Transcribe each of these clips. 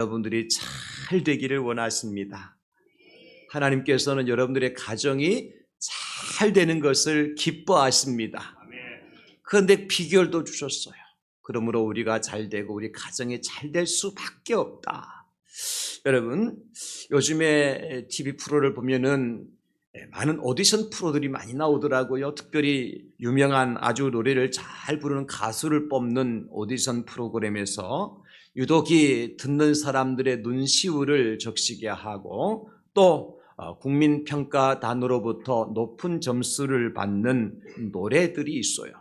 여러분들이 잘 되기를 원하십니다. 하나님께서는 여러분들의 가정이 잘 되는 것을 기뻐하십니다. 그런데 비결도 주셨어요. 그러므로 우리가 잘 되고 우리 가정이 잘 될 수밖에 없다. 여러분, 요즘에 TV 프로를 보면은 많은 오디션 프로들이 많이 나오더라고요. 특별히 유명한 아주 노래를 잘 부르는 가수를 뽑는 오디션 프로그램에서 유독이 듣는 사람들의 눈시울을 적시게 하고 또 국민평가단으로부터 높은 점수를 받는 노래들이 있어요.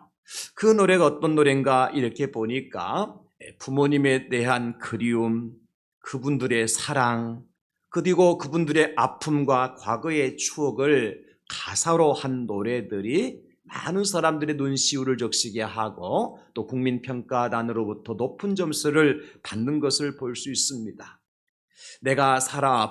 그 노래가 어떤 노래인가 이렇게 보니까 부모님에 대한 그리움, 그분들의 사랑, 그리고 그분들의 아픔과 과거의 추억을 가사로 한 노래들이 많은 사람들의 눈시울을 적시게 하고 또 국민평가단으로부터 높은 점수를 받는 것을 볼 수 있습니다. 내가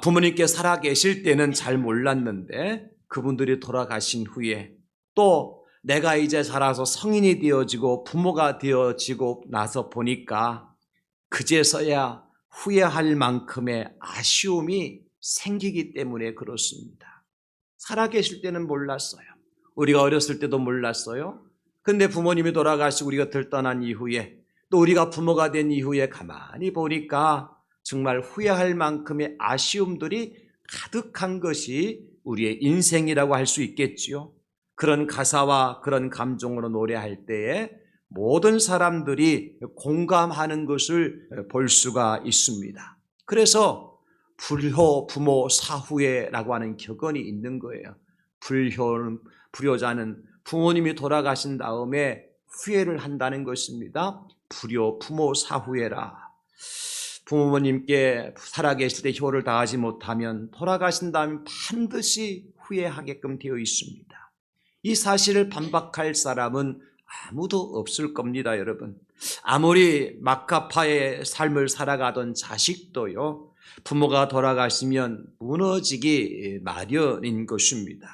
부모님께 살아 계실 때는 잘 몰랐는데 그분들이 돌아가신 후에 또 내가 이제 자라서 성인이 되어지고 부모가 되어지고 나서 보니까 그제서야 후회할 만큼의 아쉬움이 생기기 때문에 그렇습니다. 살아계실 때는 몰랐어요. 우리가 어렸을 때도 몰랐어요. 근데 부모님이 돌아가시고 우리가 들떠난 이후에 또 우리가 부모가 된 이후에 가만히 보니까 정말 후회할 만큼의 아쉬움들이 가득한 것이 우리의 인생이라고 할 수 있겠지요. 그런 가사와 그런 감정으로 노래할 때에 모든 사람들이 공감하는 것을 볼 수가 있습니다. 그래서 불효, 부모, 사후회라고 하는 격언이 있는 거예요. 불효자는 부모님이 돌아가신 다음에 후회를 한다는 것입니다. 불효, 부모, 사후회라. 부모님께 살아계실 때 효를 다하지 못하면 돌아가신 다음에 반드시 후회하게끔 되어 있습니다. 이 사실을 반박할 사람은 아무도 없을 겁니다, 여러분. 아무리 막가파의 삶을 살아가던 자식도요, 부모가 돌아가시면 무너지기 마련인 것입니다.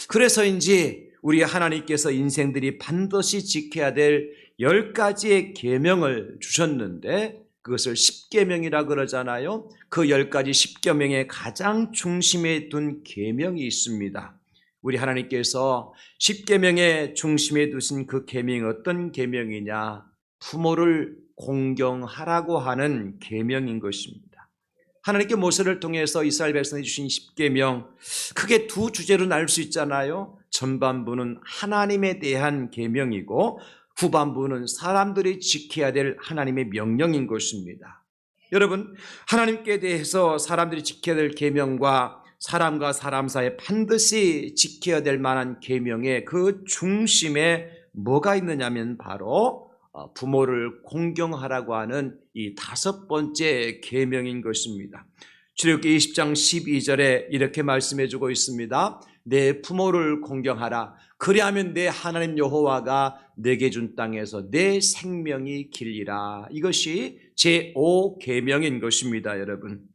그래서인지 우리 하나님께서 인생들이 반드시 지켜야 될 10가지의 계명을 주셨는데 그것을 십계명이라 그러잖아요. 그 10가지 십계명의 가장 중심에 둔 계명이 있습니다. 우리 하나님께서 십계명의 중심에 두신 그 계명이 어떤 계명이냐? 부모를 공경하라고 하는 계명인 것입니다. 하나님께 모세를 통해서 이스라엘 백성이 주신 십계명, 크게 두 주제로 나눌 수 있잖아요. 전반부는 하나님에 대한 계명이고 후반부는 사람들이 지켜야 될 하나님의 명령인 것입니다. 여러분, 하나님께 대해서 사람들이 지켜야 될 계명과 사람과 사람 사이에 반드시 지켜야 될 만한 계명의 그 중심에 뭐가 있느냐면 바로 부모를 공경하라고 하는 이 5번째 계명인 것입니다. 출애굽기 20장 12절에 이렇게 말씀해 주고 있습니다. 내 부모를 공경하라. 그리하면 내 하나님 여호와가 내게 준 땅에서 내 생명이 길리라. 이것이 제5계명인 것입니다, 여러분.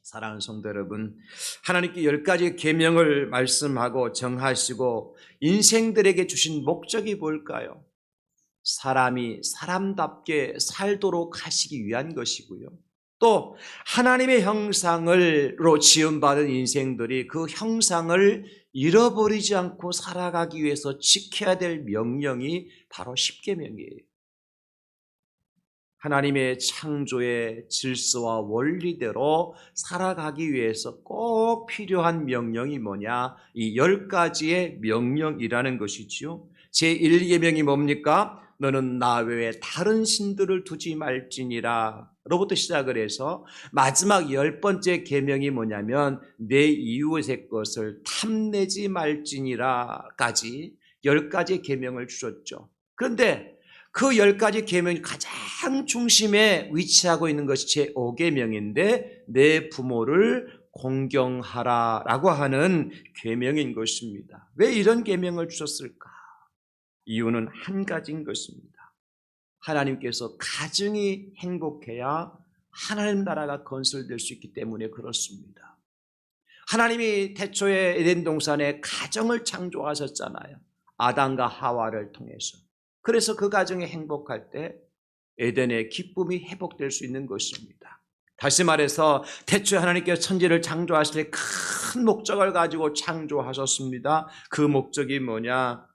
사랑하는 성도 여러분, 하나님께 10가지 계명을 말씀하고 정하시고 인생들에게 주신 목적이 뭘까요? 사람이 사람답게 살도록 하시기 위한 것이고요. 또 하나님의 형상으로 지음받은 인생들이 그 형상을 잃어버리지 않고 살아가기 위해서 지켜야 될 명령이 바로 십계명이에요. 하나님의 창조의 질서와 원리대로 살아가기 위해서 꼭 필요한 명령이 뭐냐? 이 10가지의 명령이라는 것이지요. 제1계명이 뭡니까? 너는 나 외에 다른 신들을 두지 말지니라 로부터 시작을 해서 마지막 10번째 계명이 뭐냐면 내 이웃의 것을 탐내지 말지니라까지 10가지 계명을 주셨죠. 그런데 그 10가지 계명이 가장 중심에 위치하고 있는 것이 제5계명인데 내 부모를 공경하라라고 하는 계명인 것입니다. 왜 이런 계명을 주셨을까? 이유는 한 가지인 것입니다. 하나님께서 가정이 행복해야 하나님 나라가 건설될 수 있기 때문에 그렇습니다. 하나님이 태초에 에덴 동산에 가정을 창조하셨잖아요. 아담과 하와를 통해서. 그래서 그 가정이 행복할 때 에덴의 기쁨이 회복될 수 있는 것입니다. 다시 말해서 태초에 하나님께서 천지를 창조하실 때 큰 목적을 가지고 창조하셨습니다. 그 목적이 뭐냐?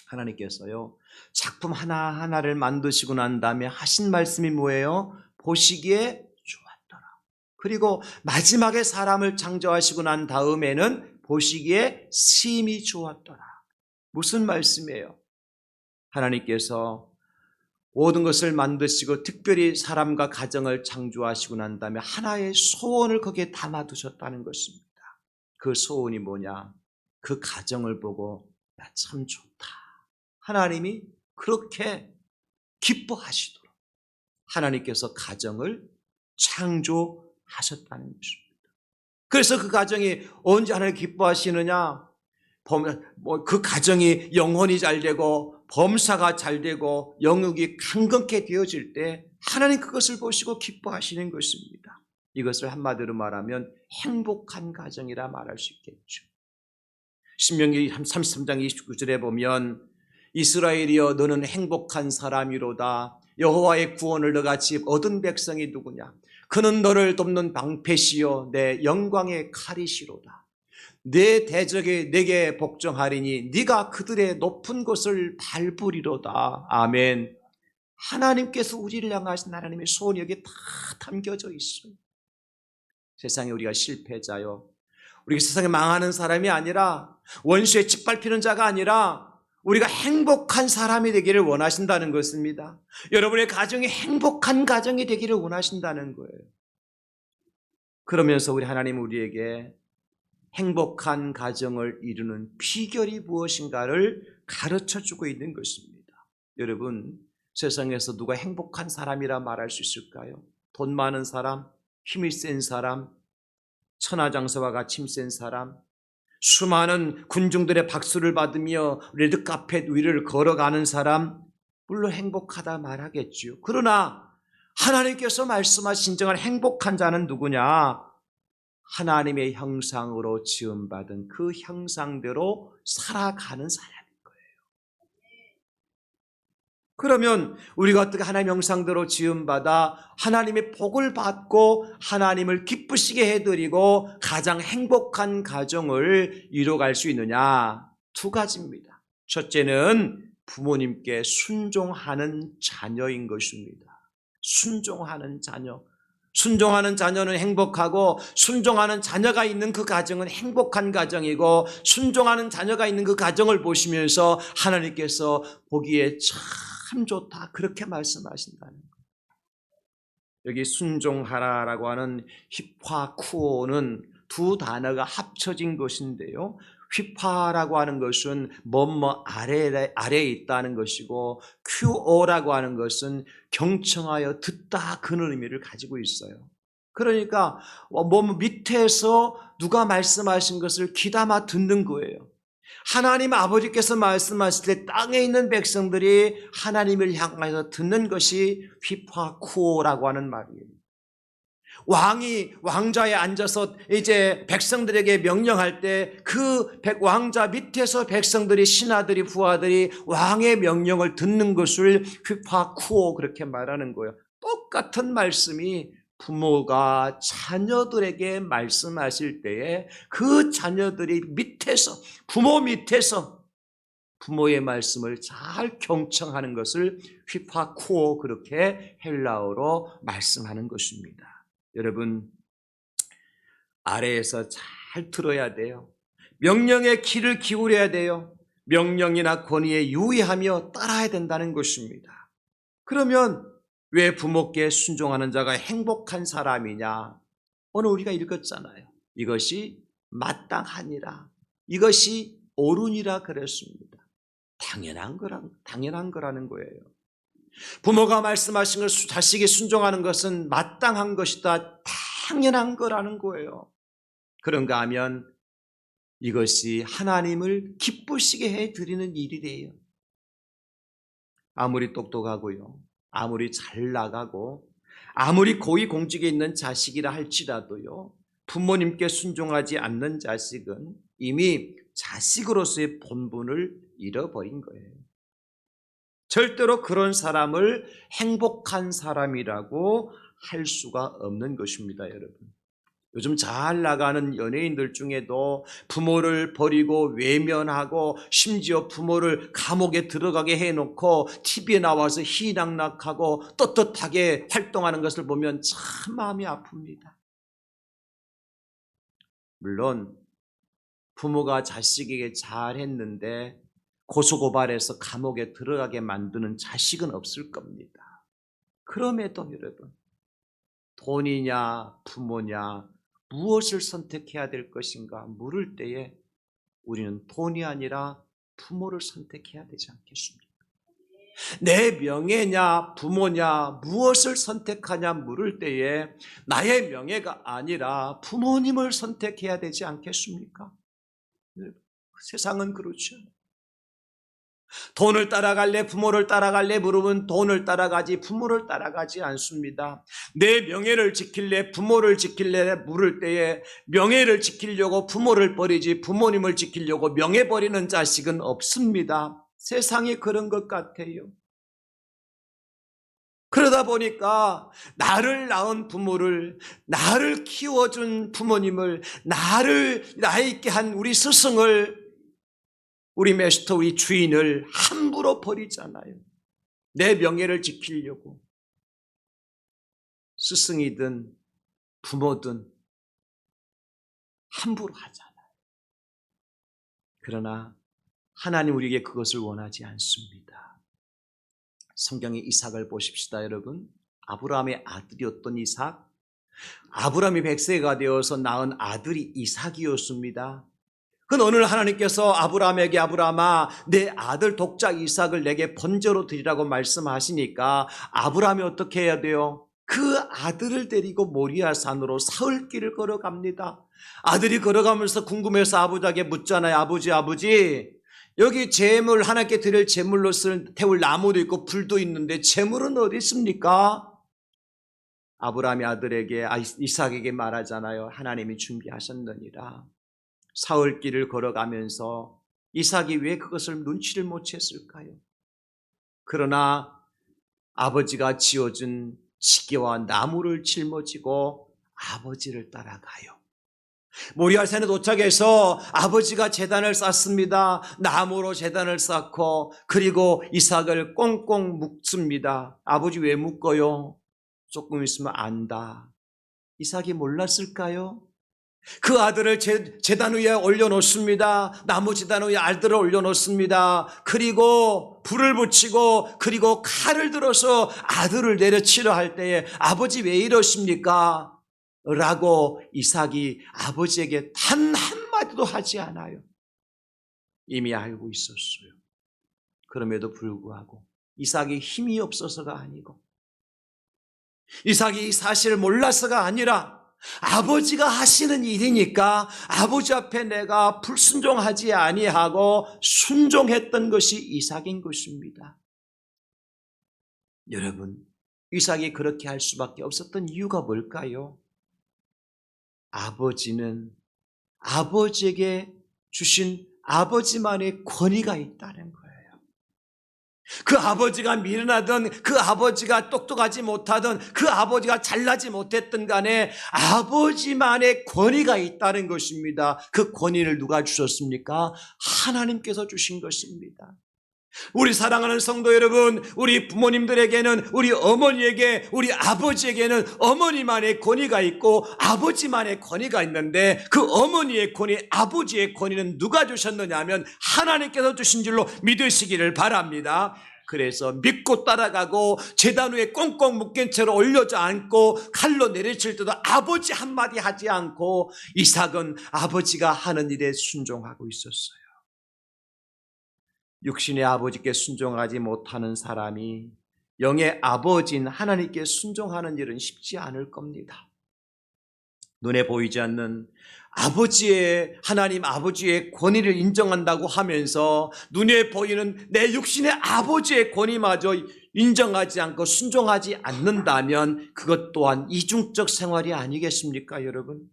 하나님께서요, 작품 하나하나를 만드시고 난 다음에 하신 말씀이 뭐예요? 보시기에 좋았더라. 그리고 마지막에 사람을 창조하시고 난 다음에는 보시기에 심히 좋았더라. 무슨 말씀이에요? 하나님께서 모든 것을 만드시고 특별히 사람과 가정을 창조하시고 난 다음에 하나의 소원을 거기에 담아두셨다는 것입니다. 그 소원이 뭐냐? 그 가정을 보고 야, 참 좋다. 하나님이 그렇게 기뻐하시도록 하나님께서 가정을 창조하셨다는 것입니다. 그래서 그 가정이 언제 하나님 기뻐하시느냐? 그 가정이 영혼이 잘 되고 범사가 잘 되고 영육이 강건케 되어질 때 하나님 그것을 보시고 기뻐하시는 것입니다. 이것을 한마디로 말하면 행복한 가정이라 말할 수 있겠죠. 신명기 33장 29절에 보면 이스라엘이여 너는 행복한 사람이로다. 여호와의 구원을 너같이 얻은 백성이 누구냐? 그는 너를 돕는 방패시요 내 영광의 칼이시로다. 내 대적이 내게 복종하리니 네가 그들의 높은 곳을 밟으리로다. 아멘. 하나님께서 우리를 향하신 하나님의 소원이 여기에 다 담겨져 있어요. 세상에 우리가 실패자요, 우리가 세상에 망하는 사람이 아니라 원수에 짓밟히는 자가 아니라 우리가 행복한 사람이 되기를 원하신다는 것입니다. 여러분의 가정이 행복한 가정이 되기를 원하신다는 거예요. 그러면서 우리 하나님은 우리에게 행복한 가정을 이루는 비결이 무엇인가를 가르쳐주고 있는 것입니다. 여러분, 세상에서 누가 행복한 사람이라 말할 수 있을까요? 돈 많은 사람, 힘이 센 사람, 천하장사와 같이 힘센 사람, 수많은 군중들의 박수를 받으며 레드카펫 위를 걸어가는 사람, 물론 행복하다 말하겠지요. 그러나 하나님께서 말씀하신 진정한 행복한 자는 누구냐? 하나님의 형상으로 지음받은 그 형상대로 살아가는 사람인 거예요. 그러면 우리가 어떻게 하나님의 형상대로 지음받아 하나님의 복을 받고 하나님을 기쁘시게 해드리고 가장 행복한 가정을 이뤄갈 수 있느냐? 두 가지입니다. 첫째는 부모님께 순종하는 자녀인 것입니다. 순종하는 자녀. 순종하는 자녀는 행복하고 순종하는 자녀가 있는 그 가정은 행복한 가정이고, 순종하는 자녀가 있는 그 가정을 보시면서 하나님께서 보기에 참 좋다 그렇게 말씀하신다는 거예요. 여기 순종하라라고 하는 휘파쿠오는 두 단어가 합쳐진 것인데요, 휘파라고 하는 것은 뭐뭐 아래에 있다는 것이고 큐오라고 하는 것은 경청하여 듣다 그런 의미를 가지고 있어요. 그러니까 밑에서 누가 말씀하신 것을 귀담아 듣는 거예요. 하나님 아버지께서 말씀하실 때 땅에 있는 백성들이 하나님을 향해서 듣는 것이 휘파쿠오라고 하는 말이에요. 왕이 왕좌에 앉아서 이제 백성들에게 명령할 때 그 왕자 밑에서 백성들이, 신하들이, 부하들이 왕의 명령을 듣는 것을 휘파쿠오 그렇게 말하는 거예요. 똑같은 말씀이 부모가 자녀들에게 말씀하실 때에 그 자녀들이 밑에서, 부모 밑에서 부모의 말씀을 잘 경청하는 것을 휘파쿠오 그렇게 헬라어로 말씀하는 것입니다. 여러분, 아래에서 잘 들어야 돼요. 명령에 귀를 기울여야 돼요. 명령이나 권위에 유의하며 따라야 된다는 것입니다. 그러면 왜 부모께 순종하는 자가 행복한 사람이냐? 오늘 우리가 읽었잖아요. 이것이 마땅하니라, 이것이 옳으니라 그랬습니다. 당연한 거라는 거예요. 부모가 말씀하신 걸 자식이 순종하는 것은 마땅한 것이다, 당연한 거라는 거예요. 그런가 하면 이것이 하나님을 기쁘시게 해드리는 일이래요. 아무리 똑똑하고요, 아무리 잘 나가고, 아무리 고위공직에 있는 자식이라 할지라도요, 부모님께 순종하지 않는 자식은 이미 자식으로서의 본분을 잃어버린 거예요. 절대로 그런 사람을 행복한 사람이라고 할 수가 없는 것입니다, 여러분. 요즘 잘 나가는 연예인들 중에도 부모를 버리고 외면하고 심지어 부모를 감옥에 들어가게 해놓고 TV에 나와서 희낙낙하고 떳떳하게 활동하는 것을 보면 참 마음이 아픕니다. 물론 부모가 자식에게 잘했는데 고소고발해서 감옥에 들어가게 만드는 자식은 없을 겁니다. 그럼에도 여러분, 돈이냐 부모냐 무엇을 선택해야 될 것인가 물을 때에 우리는 돈이 아니라 부모를 선택해야 되지 않겠습니까? 내 명예냐 부모냐 무엇을 선택하냐 물을 때에 나의 명예가 아니라 부모님을 선택해야 되지 않겠습니까? 세상은 그렇죠. 돈을 따라갈래 부모를 따라갈래 물으면 돈을 따라가지 부모를 따라가지 않습니다. 내 명예를 지킬래 부모를 지킬래 물을 때에 명예를 지키려고 부모를 버리지 부모님을 지키려고 명예 버리는 자식은 없습니다. 세상이 그런 것 같아요. 그러다 보니까 나를 낳은 부모를, 나를 키워준 부모님을, 나이 있게 한 우리 스승을, 우리 마스터, 우리 주인을 함부로 버리잖아요. 내 명예를 지키려고. 스승이든 부모든 함부로 하잖아요. 그러나 하나님 우리에게 그것을 원하지 않습니다. 성경의 이삭을 보십시다, 여러분. 아브라함의 아들이었던 이삭. 아브라함이 100세가 되어서 낳은 아들이 이삭이었습니다. 그건 어느 날 하나님께서 아브라함에게 아브라함아 내 아들 독자 이삭을 내게 번제로 드리라고 말씀하시니까 아브라함이 어떻게 해야 돼요? 그 아들을 데리고 모리아 산으로 사흘길을 걸어갑니다. 아들이 걸어가면서 궁금해서 아버지에게 묻잖아요. 아버지 여기 제물 하나님께 드릴 제물로 태울 나무도 있고 불도 있는데 제물은 어디 있습니까? 아브라함이 아들에게 이삭에게 말하잖아요. 하나님이 준비하셨느니라. 사흘길을 걸어가면서 이삭이 왜 그것을 눈치를 못 챘을까요? 그러나 아버지가 지어준 시계와 나무를 짊어지고 아버지를 따라가요. 모리아산에 도착해서 아버지가 제단을 쌓습니다. 나무로 제단을 쌓고 그리고 이삭을 꽁꽁 묶습니다. 아버지 왜 묶어요? 조금 있으면 안다. 이삭이 몰랐을까요? 그 아들을 제단 위에 올려놓습니다. 나무 제단 위에 아들을 올려놓습니다. 그리고 불을 붙이고 그리고 칼을 들어서 아들을 내려치려 할 때에 아버지 왜 이러십니까? 라고 이삭이 아버지에게 단 한마디도 하지 않아요. 이미 알고 있었어요. 그럼에도 불구하고 이삭이 힘이 없어서가 아니고 이삭이 이 사실을 몰라서가 아니라 아버지가 하시는 일이니까 아버지 앞에 내가 불순종하지 아니하고 순종했던 것이 이삭인 것입니다. 여러분, 이삭이 그렇게 할 수밖에 없었던 이유가 뭘까요? 아버지는 아버지에게 주신 아버지만의 권위가 있다는 거예요. 그 아버지가 미련하던 그 아버지가 똑똑하지 못하던 그 아버지가 잘나지 못했던 간에 아버지만의 권위가 있다는 것입니다. 그 권위를 누가 주셨습니까? 하나님께서 주신 것입니다. 우리 사랑하는 성도 여러분, 우리 부모님들에게는 우리 어머니에게 우리 아버지에게는 어머니만의 권위가 있고 아버지만의 권위가 있는데 그 어머니의 권위, 아버지의 권위는 누가 주셨느냐 하면 하나님께서 주신 줄로 믿으시기를 바랍니다. 그래서 믿고 따라가고 제단 위에 꽁꽁 묶인 채로 올려져 앉고 칼로 내리칠 때도 아버지 한마디 하지 않고 이삭은 아버지가 하는 일에 순종하고 있었어요. 육신의 아버지께 순종하지 못하는 사람이 영의 아버지인 하나님께 순종하는 일은 쉽지 않을 겁니다. 눈에 보이지 않는 하나님 아버지의 권위를 인정한다고 하면서 눈에 보이는 내 육신의 아버지의 권위마저 인정하지 않고 순종하지 않는다면 그것 또한 이중적 생활이 아니겠습니까, 여러분?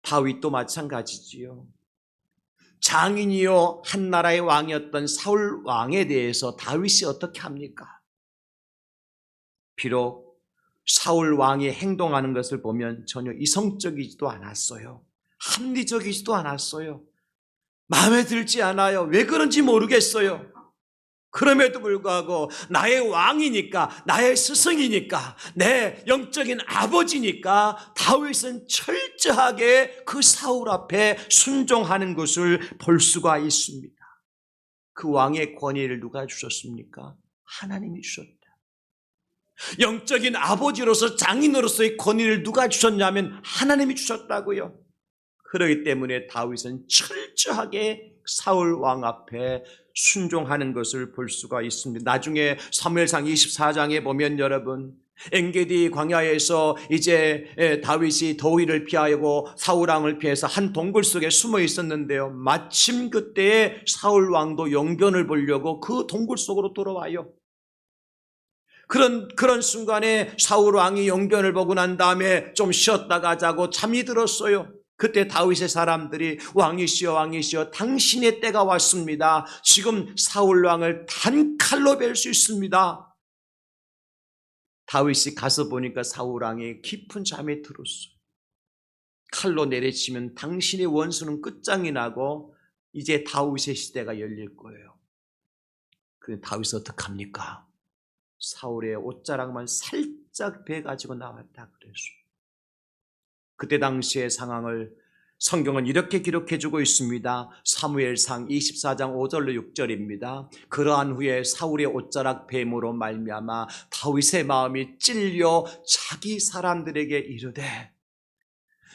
다윗도 마찬가지지요. 장인이요 한 나라의 왕이었던 사울 왕에 대해서 다윗이 어떻게 합니까? 비록 사울 왕이 행동하는 것을 보면 전혀 이성적이지도 않았어요. 합리적이지도 않았어요. 마음에 들지 않아요. 왜 그런지 모르겠어요. 그럼에도 불구하고 나의 왕이니까, 나의 스승이니까, 내 영적인 아버지니까 다윗은 철저하게 그 사울 앞에 순종하는 것을 볼 수가 있습니다. 그 왕의 권위를 누가 주셨습니까? 하나님이 주셨다. 영적인 아버지로서 장인으로서의 권위를 누가 주셨냐면 하나님이 주셨다고요. 그렇기 때문에 다윗은 철저하게 사울 왕 앞에 순종하는 것을 볼 수가 있습니다. 나중에 사무엘상 24장에 보면 여러분, 엔게디 광야에서 이제 다윗이 더위를 피하고 사울 왕을 피해서 한 동굴 속에 숨어 있었는데요. 마침 그때에 사울 왕도 용변을 보려고 그 동굴 속으로 돌아와요. 그런 순간에 사울 왕이 용변을 보고 난 다음에 좀 쉬었다가 자고 잠이 들었어요. 그때 다윗의 사람들이 왕이시여 왕이시여 당신의 때가 왔습니다. 지금 사울 왕을 단칼로 뵐 수 있습니다. 다윗이 가서 보니까 사울 왕이 깊은 잠에 들었어요. 칼로 내리치면 당신의 원수는 끝장이 나고 이제 다윗의 시대가 열릴 거예요. 그런데 다윗이 어떡합니까? 사울의 옷자락만 살짝 베가지고 나왔다 그랬어요. 그때 당시의 상황을 성경은 이렇게 기록해주고 있습니다. 사무엘상 24장 5절로 6절입니다. 그러한 후에 사울의 옷자락 뱀으로 말미암아 다윗의 마음이 찔려 자기 사람들에게 이르되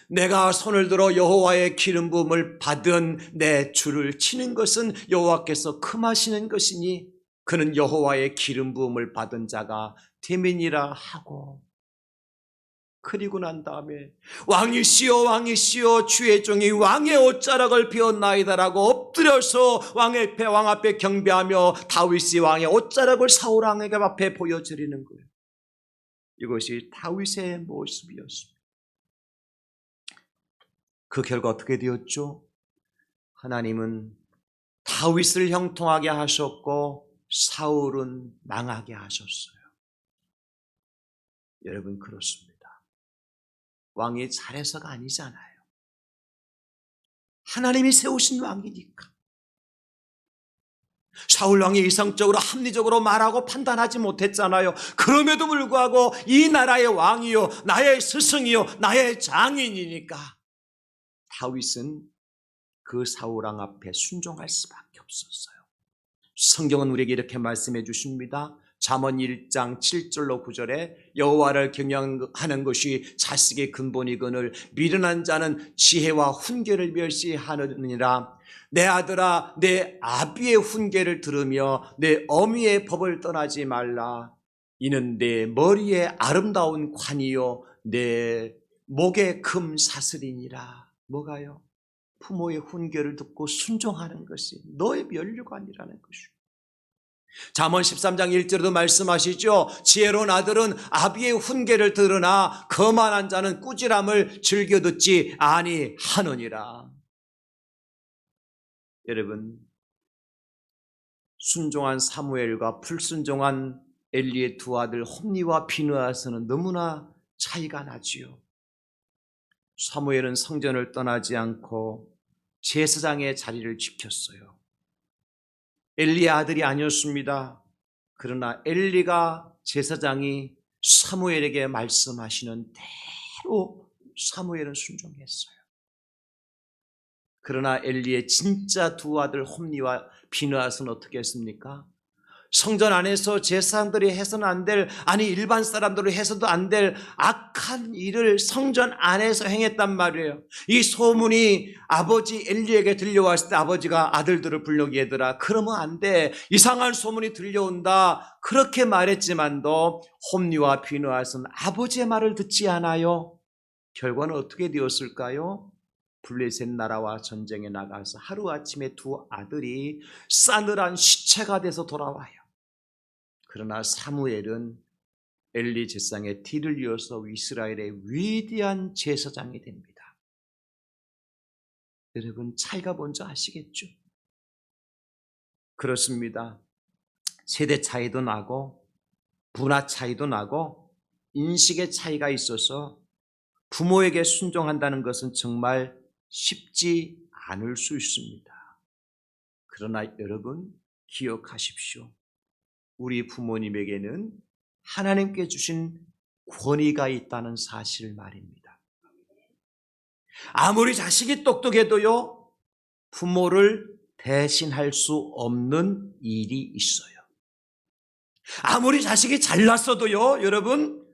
내가 손을 들어 여호와의 기름 부음을 받은 내 주를 치는 것은 여호와께서 금하시는 것이니 그는 여호와의 기름 부음을 받은 자가 됨이니라 하고, 그리고 난 다음에 왕이시여 왕이시여 주의 종이 왕의 옷자락을 베었나이다라고 엎드려서 왕 앞에 경배하며 다윗이 왕의 옷자락을 사울 왕 앞에 보여드리는 거예요. 이것이 다윗의 모습이었습니다. 그 결과 어떻게 되었죠? 하나님은 다윗을 형통하게 하셨고 사울은 망하게 하셨어요. 여러분, 그렇습니다. 왕이 잘해서가 아니잖아요. 하나님이 세우신 왕이니까. 사울 왕이 이성적으로 합리적으로 말하고 판단하지 못했잖아요. 그럼에도 불구하고 이 나라의 왕이요, 나의 스승이요, 나의 장인이니까 다윗은 그 사울 왕 앞에 순종할 수밖에 없었어요. 성경은 우리에게 이렇게 말씀해 주십니다. 잠언 1장 7절로 9절에 여호와를 경영하는 것이 자식의 근본이거늘 미련한 자는 지혜와 훈계를 멸시하느니라. 내 아들아 내 아비의 훈계를 들으며 내 어미의 법을 떠나지 말라. 이는 내 머리에 아름다운 관이요 내 목에 금 사슬이니라. 뭐가요? 부모의 훈계를 듣고 순종하는 것이 너의 면류관이라는 것이요. 잠언 13장 1절에도 말씀하시죠. 지혜로운 아들은 아비의 훈계를 들으나 거만한 자는 꾸지람을 즐겨 듣지 아니하느니라. 여러분, 순종한 사무엘과 불순종한 엘리의 두 아들 홈니와 비느하스는 너무나 차이가 나지요. 사무엘은 성전을 떠나지 않고 제사장의 자리를 지켰어요. 엘리의 아들이 아니었습니다. 그러나 엘리가 제사장이 사무엘에게 말씀하시는 대로 사무엘은 순종했어요. 그러나 엘리의 진짜 두 아들 홈니와 비느하스는 어떻게 했습니까? 성전 안에서 제사장들이 해서는 안 될, 아니 일반 사람들이 해서도 안 될 악한 일을 성전 안에서 행했단 말이에요. 이 소문이 아버지 엘리에게 들려왔을 때 아버지가 아들들을 불러 얘들아 그러면 안 돼, 이상한 소문이 들려온다 그렇게 말했지만도 홈니와 비느하스는 아버지의 말을 듣지 않아요. 결과는 어떻게 되었을까요? 블레셋 나라와 전쟁에 나가서 하루아침에 두 아들이 싸늘한 시체가 돼서 돌아와요. 그러나 사무엘은 엘리 제사장의 뒤를 이어서 이스라엘의 위대한 제사장이 됩니다. 여러분, 차이가 뭔지 아시겠죠? 그렇습니다. 세대 차이도 나고 문화 차이도 나고 인식의 차이가 있어서 부모에게 순종한다는 것은 정말 쉽지 않을 수 있습니다. 그러나 여러분 기억하십시오. 우리 부모님에게는 하나님께 주신 권위가 있다는 사실 말입니다. 아무리 자식이 똑똑해도요, 부모를 대신할 수 없는 일이 있어요. 아무리 자식이 잘났어도요, 여러분,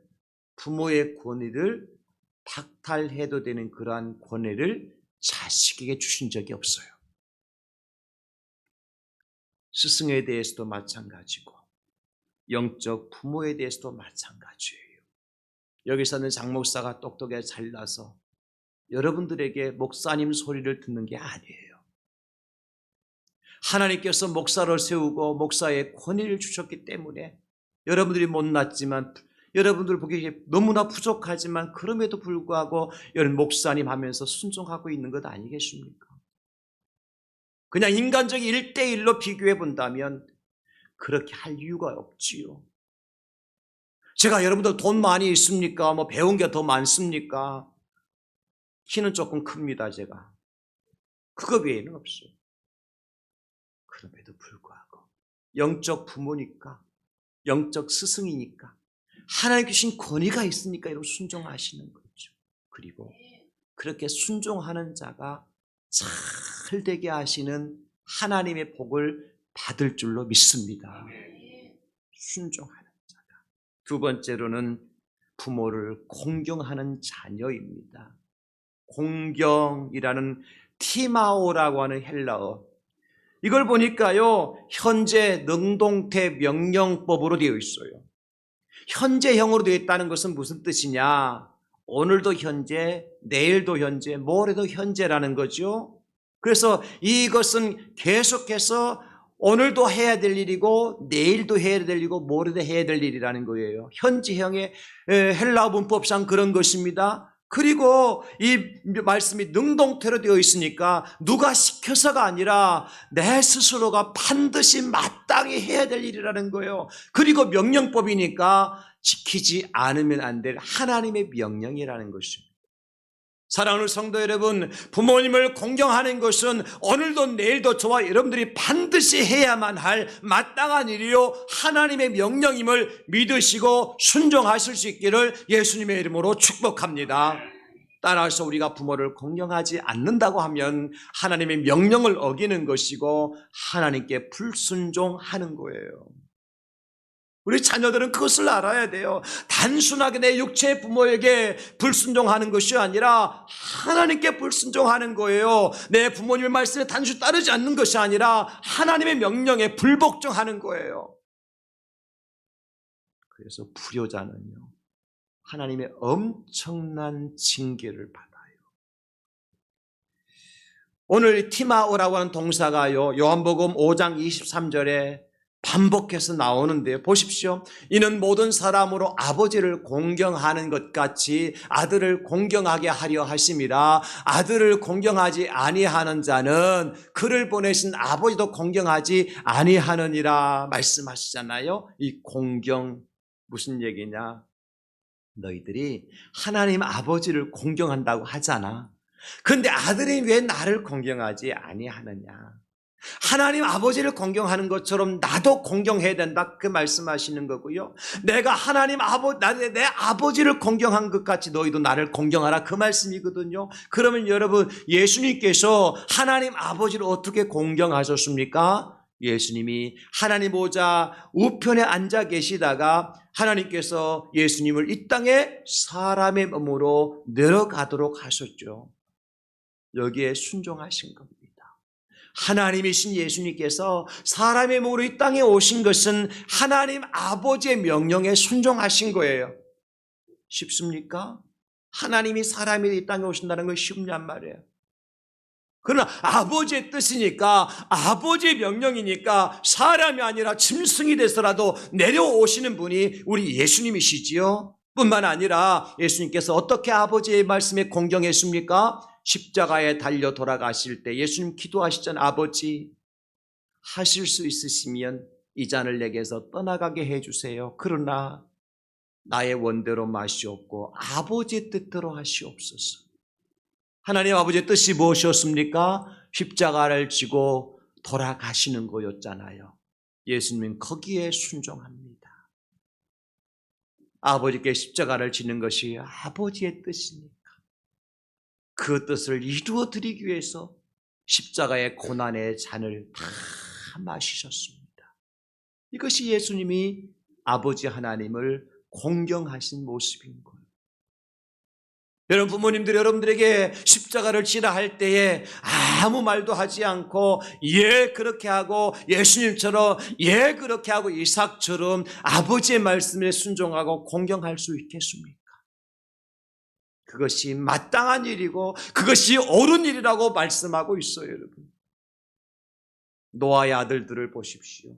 부모의 권위를 박탈해도 되는 그러한 권위를 자식에게 주신 적이 없어요. 스승에 대해서도 마찬가지고 영적 부모에 대해서도 마찬가지예요. 여기서는 장목사가 똑똑해 잘나서 여러분들에게 목사님 소리를 듣는 게 아니에요. 하나님께서 목사를 세우고 목사의 권위를 주셨기 때문에 여러분들이 못났지만, 여러분들 보기에 너무나 부족하지만 그럼에도 불구하고 여러분 목사님 하면서 순종하고 있는 것 아니겠습니까? 그냥 인간적인 1대1로 비교해 본다면 그렇게 할 이유가 없지요. 제가 여러분들 돈 많이 있습니까? 뭐 배운 게 더 많습니까? 키는 조금 큽니다, 제가. 그거 외에는 없어요. 그럼에도 불구하고 영적 부모니까, 영적 스승이니까, 하나님 주신 권위가 있으니까 여러분 순종하시는 거죠. 그리고 그렇게 순종하는 자가 잘 되게 하시는 하나님의 복을 받을 줄로 믿습니다. 순종하는 자가. 두 번째로는 부모를 공경하는 자녀입니다. 공경이라는 티마오라고 하는 헬라어, 이걸 보니까요, 현재 능동태 명령법으로 되어 있어요. 현재형으로 되어 있다는 것은 무슨 뜻이냐? 오늘도 현재, 내일도 현재, 모레도 현재라는 거죠. 그래서 이것은 계속해서 오늘도 해야 될 일이고 내일도 해야 될 일이고 모레도 해야 될 일이라는 거예요. 현재형의 헬라어 문법상 그런 것입니다. 그리고 이 말씀이 능동태로 되어 있으니까 누가 시켜서가 아니라 내 스스로가 반드시 마땅히 해야 될 일이라는 거예요. 그리고 명령법이니까 지키지 않으면 안 될 하나님의 명령이라는 것입니다. 사랑하는 성도 여러분, 부모님을 공경하는 것은 오늘도 내일도 저와 여러분들이 반드시 해야만 할 마땅한 일이요 하나님의 명령임을 믿으시고 순종하실 수 있기를 예수님의 이름으로 축복합니다. 따라서 우리가 부모를 공경하지 않는다고 하면 하나님의 명령을 어기는 것이고 하나님께 불순종하는 거예요. 우리 자녀들은 그것을 알아야 돼요. 단순하게 내 육체의 부모에게 불순종하는 것이 아니라 하나님께 불순종하는 거예요. 내 부모님의 말씀에 단순히 따르지 않는 것이 아니라 하나님의 명령에 불복종하는 거예요. 그래서 불효자는요, 하나님의 엄청난 징계를 받아요. 오늘 티마오라고 하는 동사가요, 요한복음 5장 23절에 반복해서 나오는데 보십시오. 이는 모든 사람으로 아버지를 공경하는 것 같이 아들을 공경하게 하려 하심이라. 아들을 공경하지 아니하는 자는 그를 보내신 아버지도 공경하지 아니하느니라 말씀하시잖아요. 이 공경 무슨 얘기냐? 너희들이 하나님 아버지를 공경한다고 하잖아. 그런데 아들이 왜 나를 공경하지 아니하느냐? 하나님 아버지를 공경하는 것처럼 나도 공경해야 된다, 그 말씀하시는 거고요. 내가 내 아버지를 공경한 것 같이 너희도 나를 공경하라, 그 말씀이거든요. 그러면 여러분, 예수님께서 하나님 아버지를 어떻게 공경하셨습니까? 예수님이 하나님 보좌 우편에 앉아 계시다가 하나님께서 예수님을 이 땅에 사람의 몸으로 내려가도록 하셨죠. 여기에 순종하신 겁니다. 하나님이신 예수님께서 사람의 몸으로 이 땅에 오신 것은 하나님 아버지의 명령에 순종하신 거예요. 쉽습니까? 하나님이 사람이 이 땅에 오신다는 건 쉽냔 말이에요. 그러나 아버지의 뜻이니까, 아버지의 명령이니까 사람이 아니라 짐승이 돼서라도 내려오시는 분이 우리 예수님이시지요. 뿐만 아니라 예수님께서 어떻게 아버지의 말씀에 공경했습니까? 십자가에 달려 돌아가실 때 예수님 기도하시잖아요. 아버지, 하실 수 있으시면 이 잔을 내게서 떠나가게 해주세요. 그러나 나의 원대로 마시옵고 아버지의 뜻대로 하시옵소서. 하나님 아버지의 뜻이 무엇이었습니까? 십자가를 지고 돌아가시는 거였잖아요. 예수님은 거기에 순종합니다. 아버지께 십자가를 지는 것이 아버지의 뜻이니까 그 뜻을 이루어 드리기 위해서 십자가의 고난의 잔을 다 마시셨습니다. 이것이 예수님이 아버지 하나님을 공경하신 모습인 거예요. 여러분 부모님들이 여러분들에게 십자가를 지라 할 때에 아무 말도 하지 않고 예 그렇게 하고 예수님처럼 예 그렇게 하고 이삭처럼 아버지의 말씀에 순종하고 공경할 수 있겠습니까? 그것이 마땅한 일이고 그것이 옳은 일이라고 말씀하고 있어요. 여러분 노아의 아들들을 보십시오.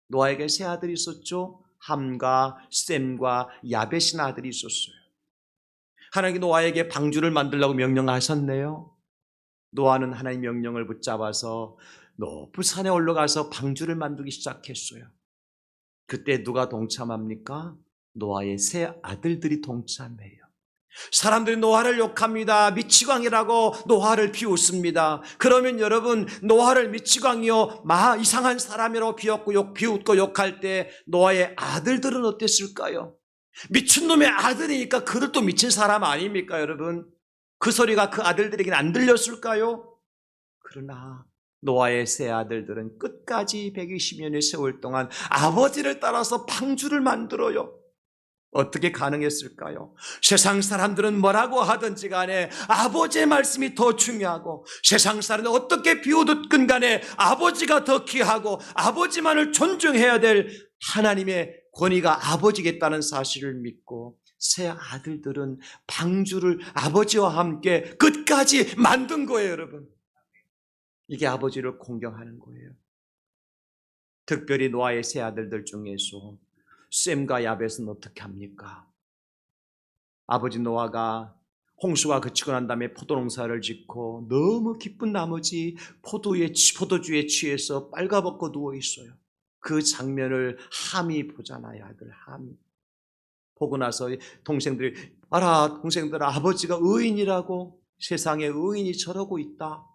노아에게 세 아들이 있었죠. 함과 셈과 야벳이나 아들이 있었어요. 하나님이 노아에게 방주를 만들라고 명령하셨네요. 노아는 하나님의 명령을 붙잡아서 높은 산에 올라가서 방주를 만들기 시작했어요. 그때 누가 동참합니까? 노아의 세 아들들이 동참해요. 사람들이 노아를 욕합니다. 미치광이라고 노아를 비웃습니다. 그러면 여러분 노아를 미치광이요 이상한 사람이라고 비웃고 욕할 때 노아의 아들들은 어땠을까요? 미친놈의 아들이니까 그들도 미친 사람 아닙니까 여러분? 그 소리가 그 아들들에게는 안 들렸을까요? 그러나 노아의 세 아들들은 끝까지 120년의 세월 동안 아버지를 따라서 방주를 만들어요. 어떻게 가능했을까요? 세상 사람들은 뭐라고 하든지 간에 아버지의 말씀이 더 중요하고 세상 사람들은 어떻게 비웃든 간에 아버지가 더 귀하고 아버지만을 존중해야 될 하나님의 권위가 아버지겠다는 사실을 믿고 세 아들들은 방주를 아버지와 함께 끝까지 만든 거예요. 여러분 이게 아버지를 공경하는 거예요. 특별히 노아의 세 아들들 중에서 셈과 야벳은 어떻게 합니까? 아버지 노아가 홍수가 그치고 난 다음에 포도농사를 짓고 너무 기쁜 나머지 포도주에 취해서 빨가벗고 누워 있어요. 그 장면을 함이 보잖아요. 아들 함이 보고 나서 동생들이 봐라 동생들아 아버지가 의인이라고 세상에 의인이 저러고 있다.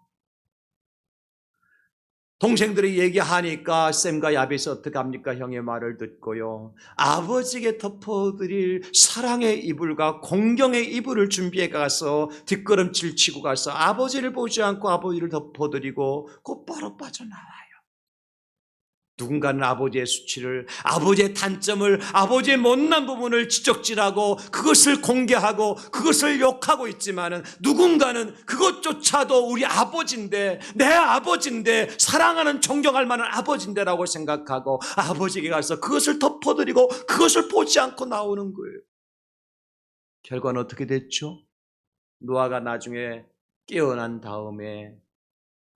동생들이 얘기하니까 셈과 야벳이 어떻게 합니까? 형의 말을 듣고요. 아버지에게 덮어드릴 사랑의 이불과 공경의 이불을 준비해 가서 뒷걸음질 치고 가서 아버지를 보지 않고 아버지를 덮어드리고 곧바로 빠져나와요. 누군가는 아버지의 수치를, 아버지의 단점을, 아버지의 못난 부분을 지적질하고 그것을 공개하고 그것을 욕하고 있지만은 누군가는 그것조차도 우리 아버지인데 내 아버지인데 사랑하는 존경할 만한 아버지인데라고 생각하고 아버지에게 가서 그것을 덮어드리고 그것을 보지 않고 나오는 거예요. 결과는 어떻게 됐죠? 노아가 나중에 깨어난 다음에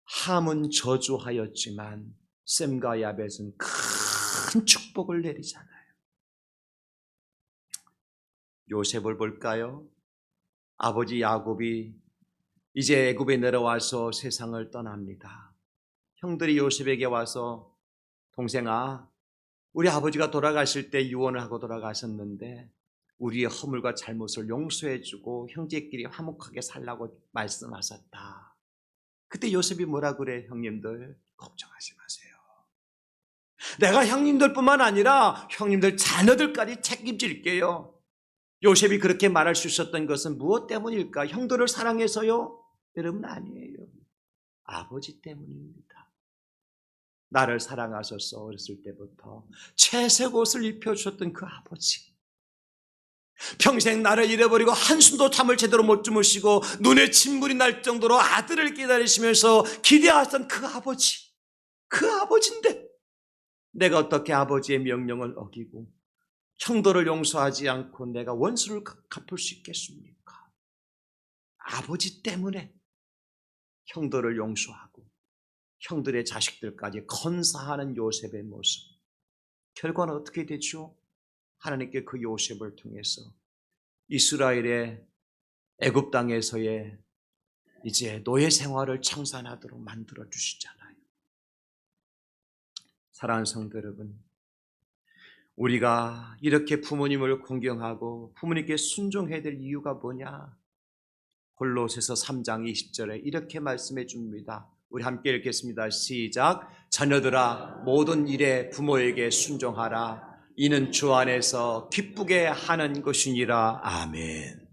함은 저주하였지만 셈과 야벳은 큰 축복을 내리잖아요. 요셉을 볼까요? 아버지 야곱이 이제 애굽에 내려와서 세상을 떠납니다. 형들이 요셉에게 와서 동생아 우리 아버지가 돌아가실 때 유언을 하고 돌아가셨는데 우리의 허물과 잘못을 용서해주고 형제끼리 화목하게 살라고 말씀하셨다. 그때 요셉이 뭐라 그래? 형님들 걱정하지 마세요. 내가 형님들뿐만 아니라 형님들 자녀들까지 책임질게요. 요셉이 그렇게 말할 수 있었던 것은 무엇 때문일까? 형들을 사랑해서요? 여러분 아니에요. 아버지 때문입니다. 나를 사랑하셔서 어렸을 때부터 채색 옷을 입혀주셨던 그 아버지. 평생 나를 잃어버리고 한숨도 잠을 제대로 못 주무시고 눈에 진물이 날 정도로 아들을 기다리시면서 기대하셨던 그 아버지. 그 아버지인데 내가 어떻게 아버지의 명령을 어기고 형들을 용서하지 않고 내가 원수를 갚을 수 있겠습니까? 아버지 때문에 형들을 용서하고 형들의 자식들까지 건사하는 요셉의 모습. 결과는 어떻게 되죠? 하나님께 그 요셉을 통해서 이스라엘의 애굽 땅에서의 이제 노예 생활을 청산하도록 만들어 주시잖아요. 사랑하는 성도 여러분, 우리가 이렇게 부모님을 공경하고 부모님께 순종해야 될 이유가 뭐냐? 골로새서 3장 20절에 이렇게 말씀해 줍니다. 우리 함께 읽겠습니다. 시작. 자녀들아, 모든 일에 부모에게 순종하라. 이는 주 안에서 기쁘게 하는 것이니라. 아멘.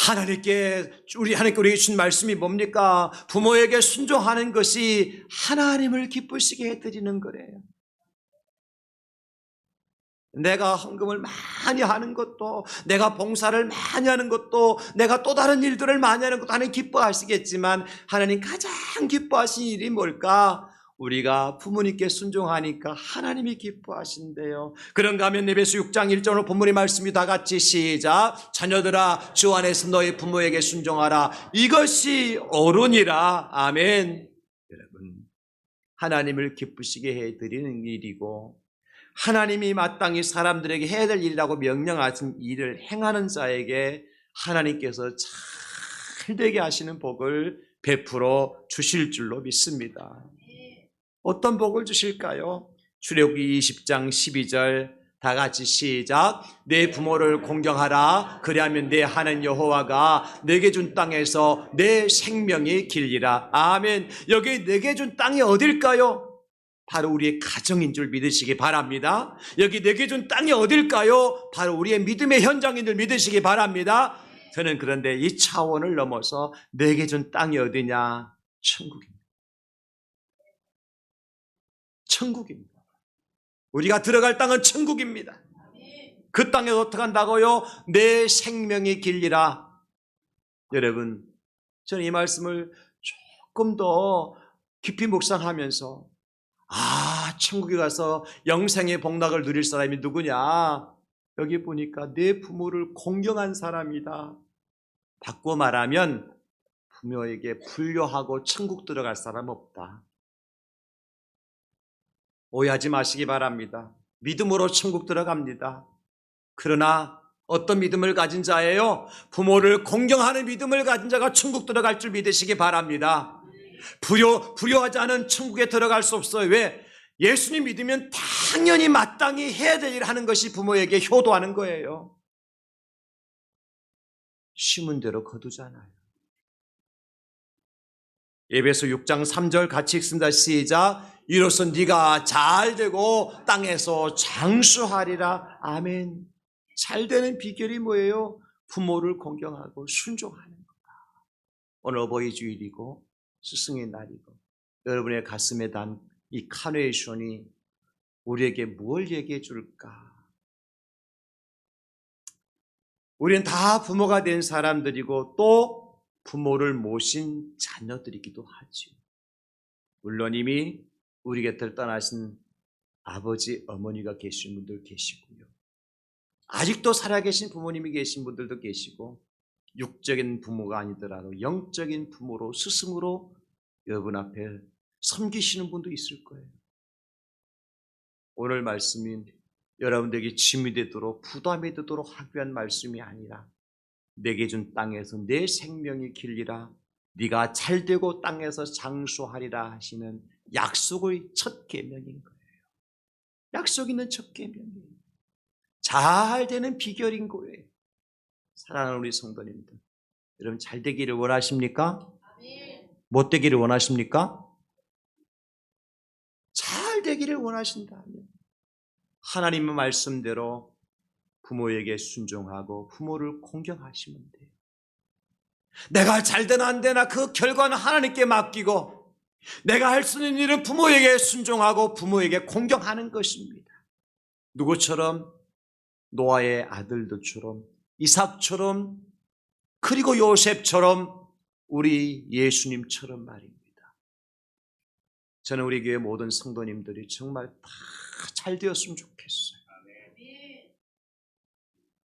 하나님께 우리에게 주신 말씀이 뭡니까? 부모에게 순종하는 것이 하나님을 기쁘시게 해드리는 거래요. 내가 헌금을 많이 하는 것도, 내가 봉사를 많이 하는 것도, 내가 또 다른 일들을 많이 하는 것도 하나님 기뻐하시겠지만, 하나님 가장 기뻐하신 일이 뭘까? 우리가 부모님께 순종하니까 하나님이 기뻐하신대요. 그런가 하면 에베소 6장 1절로 본문의 말씀이 다 같이 시작. 자녀들아, 주 안에서 너희 부모에게 순종하라. 이것이 옳으니라. 아멘. 여러분, 하나님을 기쁘시게 해드리는 일이고, 하나님이 마땅히 사람들에게 해야 될 일이라고 명령하신 일을 행하는 자에게 하나님께서 잘 되게 하시는 복을 베풀어 주실 줄로 믿습니다. 어떤 복을 주실까요? 출애굽기 20장 12절 다 같이 시작. 내 부모를 공경하라. 그리하면 내 하나님 여호와가 내게 준 땅에서 내 생명이 길리라. 아멘. 여기 내게 준 땅이 어딜까요? 바로 우리의 가정인 줄 믿으시기 바랍니다. 여기 내게 준 땅이 어딜까요? 바로 우리의 믿음의 현장인 줄 믿으시기 바랍니다. 저는 그런데 이 차원을 넘어서 내게 준 땅이 어디냐? 천국입니다. 천국입니다. 우리가 들어갈 땅은 천국입니다. 그 땅에 어떻게 한다고요? 내 생명이 길리라. 여러분, 저는 이 말씀을 조금 더 깊이 묵상하면서 천국에 가서 영생의 복락을 누릴 사람이 누구냐? 여기 보니까 내 부모를 공경한 사람이다. 바꿔 말하면 부모에게 불효하고 천국 들어갈 사람 없다. 오해하지 마시기 바랍니다. 믿음으로 천국 들어갑니다. 그러나 어떤 믿음을 가진 자예요? 부모를 공경하는 믿음을 가진 자가 천국 들어갈 줄 믿으시기 바랍니다. 불효하지 않은 천국에 들어갈 수 없어요. 왜? 예수님 믿으면 당연히 마땅히 해야 될 일을 하는 것이 부모에게 효도하는 거예요. 심은 대로 거두잖아요. 에베소 6장 3절 같이 읽습니다. 시작. 이로써 네가 잘되고 땅에서 장수하리라. 아멘. 잘되는 비결이 뭐예요? 부모를 공경하고 순종하는 거다. 오늘 어버이 주일이고 스승의 날이고 여러분의 가슴에 단 이 카네이션이 우리에게 뭘 얘기해 줄까? 우리는 다 부모가 된 사람들이고 또 부모를 모신 자녀들이기도 하죠. 물론 이미 우리 곁을 떠나신 아버지, 어머니가 계신 분들 계시고요. 아직도 살아계신 부모님이 계신 분들도 계시고 육적인 부모가 아니더라도 영적인 부모로 스승으로 여러분 앞에 섬기시는 분도 있을 거예요. 오늘 말씀인 여러분들에게 짐이 되도록 부담이 되도록 하기 위한 말씀이 아니라 내게 준 땅에서 내 생명이 길리라. 네가 잘되고 땅에서 장수하리라 하시는 약속의 첫 계명인 거예요. 약속 있는 첫 계명이에요. 잘 되는 비결인 거예요. 사랑하는 우리 성도님들, 여러분 잘 되기를 원하십니까? 못 되기를 원하십니까? 잘 되기를 원하신다면 하나님의 말씀대로 부모에게 순종하고 부모를 공경하시면 돼요. 내가 잘 되나 안 되나 그 결과는 하나님께 맡기고 내가 할 수 있는 일은 부모에게 순종하고 부모에게 공경하는 것입니다. 누구처럼? 노아의 아들들처럼, 이삭처럼, 그리고 요셉처럼, 우리 예수님처럼 말입니다. 저는 우리 교회 모든 성도님들이 정말 다 잘 되었으면 좋겠어요.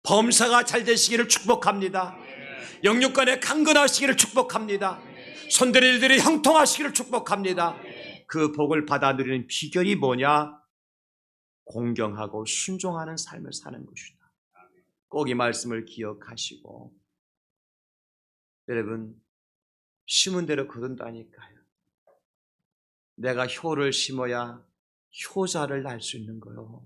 범사가 잘 되시기를 축복합니다. 영육간에 강건하시기를 축복합니다. 손들의 일들이 형통하시기를 축복합니다. 그 복을 받아 누리는 비결이 뭐냐? 공경하고 순종하는 삶을 사는 것이다. 꼭 이 말씀을 기억하시고, 여러분 심은 대로 거둔다니까요. 내가 효를 심어야 효자를 낳을 수 있는 거요.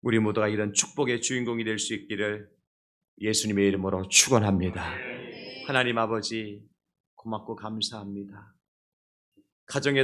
우리 모두가 이런 축복의 주인공이 될 수 있기를 예수님의 이름으로 축원합니다. 하나님 아버지, 고맙고 감사합니다. 가정에